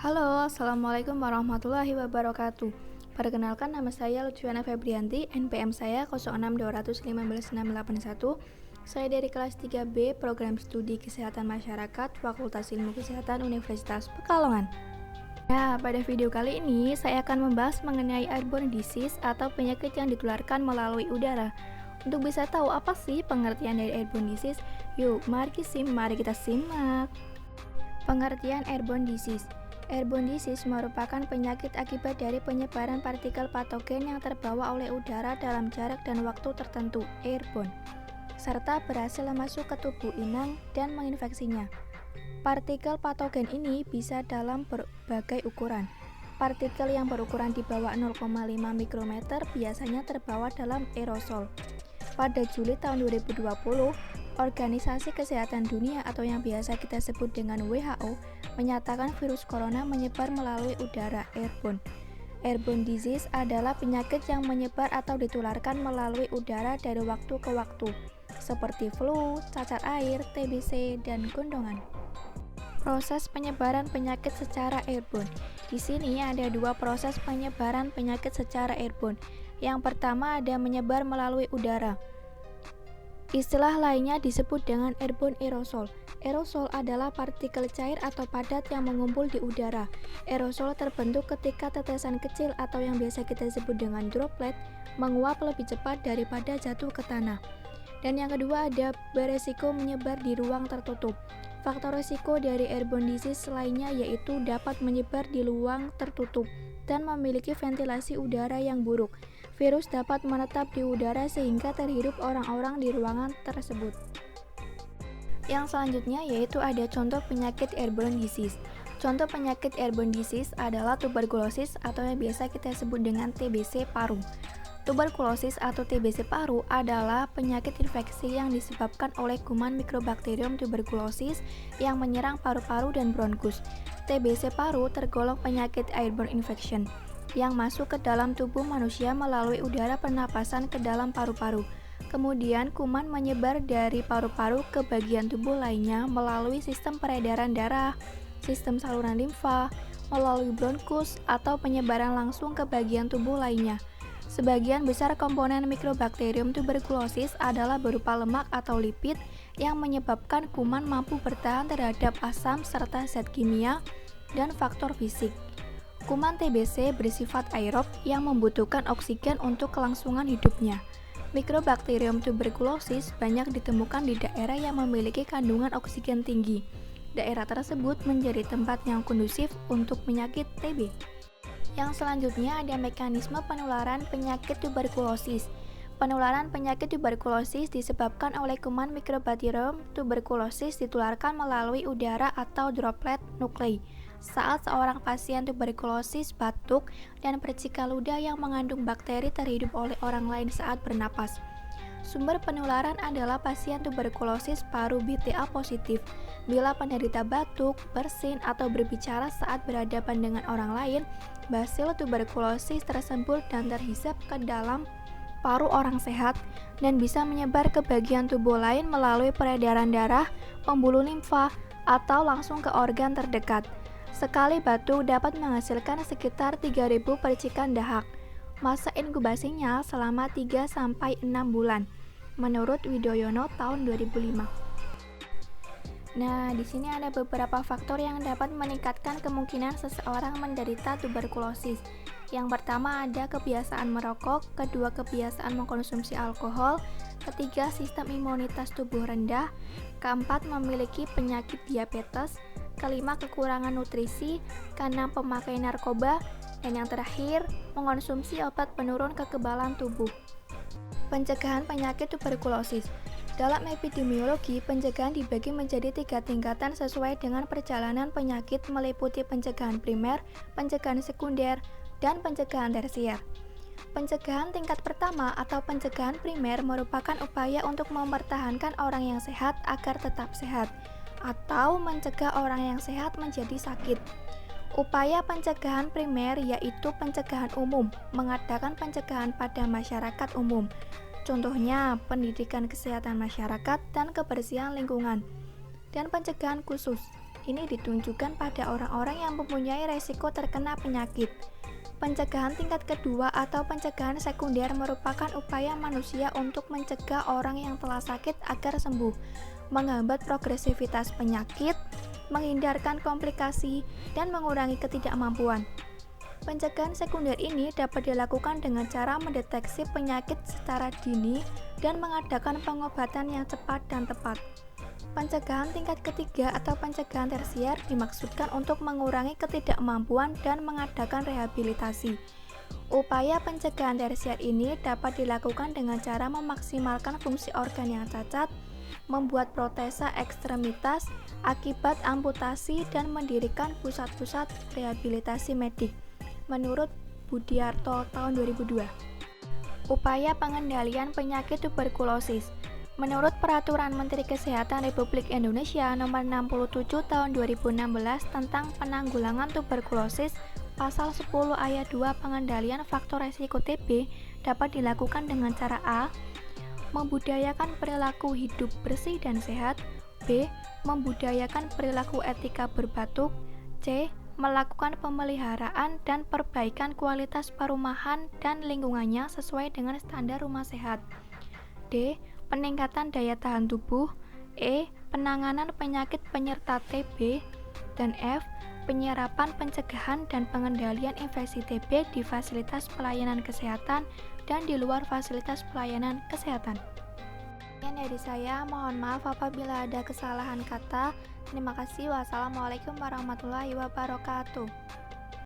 Halo, Assalamualaikum warahmatullahi wabarakatuh. Perkenalkan, nama saya Lutfiana Febrianti, NPM saya 0621515681. Saya dari kelas 3B, Program Studi Kesehatan Masyarakat, Fakultas Ilmu Kesehatan Universitas Pekalongan. Nah, pada video kali ini saya akan membahas mengenai airborne disease atau penyakit yang ditularkan melalui udara. Untuk bisa tahu apa sih pengertian dari airborne disease, mari kita simak. Pengertian airborne disease. Airborne disease merupakan penyakit akibat dari penyebaran partikel patogen yang terbawa oleh udara dalam jarak dan waktu tertentu, airborne, serta berhasil masuk ke tubuh inang dan menginfeksinya. Partikel patogen ini bisa dalam berbagai ukuran. Partikel yang berukuran di bawah 0,5 mikrometer biasanya terbawa dalam aerosol. Pada Juli tahun 2020, Organisasi Kesehatan Dunia atau yang biasa kita sebut dengan WHO menyatakan virus corona menyebar melalui udara, airborne. Airborne disease adalah penyakit yang menyebar atau ditularkan melalui udara dari waktu ke waktu, seperti flu, cacar air, TBC, dan gondongan. Proses penyebaran penyakit secara airborne. Di sini ada dua proses penyebaran penyakit secara airborne. Yang pertama ada menyebar melalui udara. Istilah lainnya disebut dengan airborne aerosol. Aerosol adalah partikel cair atau padat yang mengumpul di udara. Aerosol terbentuk ketika tetesan kecil atau yang biasa kita sebut dengan droplet menguap lebih cepat daripada jatuh ke tanah. Dan yang kedua ada beresiko menyebar di ruang tertutup. Faktor risiko dari airborne disease lainnya yaitu dapat menyebar di ruang tertutup dan memiliki ventilasi udara yang buruk. Virus dapat menetap di udara sehingga terhirup orang-orang di ruangan tersebut. Yang selanjutnya yaitu ada contoh penyakit airborne disease. Contoh penyakit airborne disease adalah tuberkulosis atau yang biasa kita sebut dengan TBC paru. Tuberkulosis atau TBC paru adalah penyakit infeksi yang disebabkan oleh kuman Mycobacterium tuberculosis yang menyerang paru-paru dan bronkus. TBC paru tergolong penyakit airborne infection yang masuk ke dalam tubuh manusia melalui udara pernapasan ke dalam paru-paru. Kemudian kuman menyebar dari paru-paru ke bagian tubuh lainnya melalui sistem peredaran darah, sistem saluran limfa, melalui bronkus, atau penyebaran langsung ke bagian tubuh lainnya. Sebagian besar komponen Mycobacterium tuberculosis adalah berupa lemak atau lipid yang menyebabkan kuman mampu bertahan terhadap asam serta zat kimia dan faktor fisik. Kuman TBC bersifat aerob yang membutuhkan oksigen untuk kelangsungan hidupnya. Mycobacterium tuberculosis banyak ditemukan di daerah yang memiliki kandungan oksigen tinggi. Daerah tersebut menjadi tempat yang kondusif untuk penyakit TB. Yang selanjutnya ada mekanisme penularan penyakit tuberkulosis. Penularan penyakit tuberkulosis disebabkan oleh kuman Mycobacterium tuberculosis ditularkan melalui udara atau droplet nuklei. Saat seorang pasien tuberkulosis batuk dan percikan ludah yang mengandung bakteri terhidup oleh orang lain saat bernapas. Sumber penularan adalah pasien tuberkulosis paru BTA positif. Bila penderita batuk, bersin, atau berbicara saat berhadapan dengan orang lain, basil tuberkulosis tersembul dan terhisap ke dalam paru orang sehat dan bisa menyebar ke bagian tubuh lain melalui peredaran darah, pembuluh limfa, atau langsung ke organ terdekat. Sekali batuk dapat menghasilkan sekitar 3.000 percikan dahak. Masa inkubasinya selama 3-6 bulan, menurut Widoyono tahun 2005. Nah, di sini ada beberapa faktor yang dapat meningkatkan kemungkinan seseorang menderita tuberkulosis. Yang pertama ada kebiasaan merokok, kedua kebiasaan mengkonsumsi alkohol, ketiga sistem imunitas tubuh rendah, keempat memiliki penyakit diabetes, kelima kekurangan nutrisi, keenam pemakai narkoba, dan yang terakhir mengkonsumsi obat penurun kekebalan tubuh. Pencegahan penyakit tuberkulosis. Dalam epidemiologi, pencegahan dibagi menjadi 3 tingkatan sesuai dengan perjalanan penyakit meliputi pencegahan primer, pencegahan sekunder, dan pencegahan tersier. Pencegahan tingkat pertama atau pencegahan primer merupakan upaya untuk mempertahankan orang yang sehat agar tetap sehat, atau mencegah orang yang sehat menjadi sakit. Upaya pencegahan primer yaitu pencegahan umum, mengadakan pencegahan pada masyarakat umum. Contohnya, pendidikan kesehatan masyarakat dan kebersihan lingkungan. Dan pencegahan khusus, ini ditunjukkan pada orang-orang yang mempunyai resiko terkena penyakit. Pencegahan tingkat kedua atau pencegahan sekunder merupakan upaya manusia untuk mencegah orang yang telah sakit agar sembuh, menghambat progresivitas penyakit, menghindarkan komplikasi, dan mengurangi ketidakmampuan. Pencegahan sekunder ini dapat dilakukan dengan cara mendeteksi penyakit secara dini dan mengadakan pengobatan yang cepat dan tepat. Pencegahan tingkat ketiga atau pencegahan tersier dimaksudkan untuk mengurangi ketidakmampuan dan mengadakan rehabilitasi. Upaya pencegahan tersier ini dapat dilakukan dengan cara memaksimalkan fungsi organ yang cacat, membuat protesa ekstremitas akibat amputasi, dan mendirikan pusat-pusat rehabilitasi medik. Menurut Budiarto tahun 2002. Upaya pengendalian penyakit tuberkulosis. Menurut Peraturan Menteri Kesehatan Republik Indonesia Nomor 67 Tahun 2016 tentang penanggulangan tuberkulosis, Pasal 10 Ayat 2 pengendalian faktor resiko TB dapat dilakukan dengan cara A. Membudayakan perilaku hidup bersih dan sehat. B. Membudayakan perilaku etika berbatuk. C. Melakukan pemeliharaan dan perbaikan kualitas perumahan dan lingkungannya sesuai dengan standar rumah sehat. D. Peningkatan daya tahan tubuh. E. Penanganan penyakit penyerta TB. Dan F. Penyerapan, pencegahan, dan pengendalian infeksi TB di fasilitas pelayanan kesehatan dan di luar fasilitas pelayanan kesehatan. Sekian dari saya, mohon maaf apabila ada kesalahan kata. Terima kasih. Wassalamualaikum warahmatullahi wabarakatuh.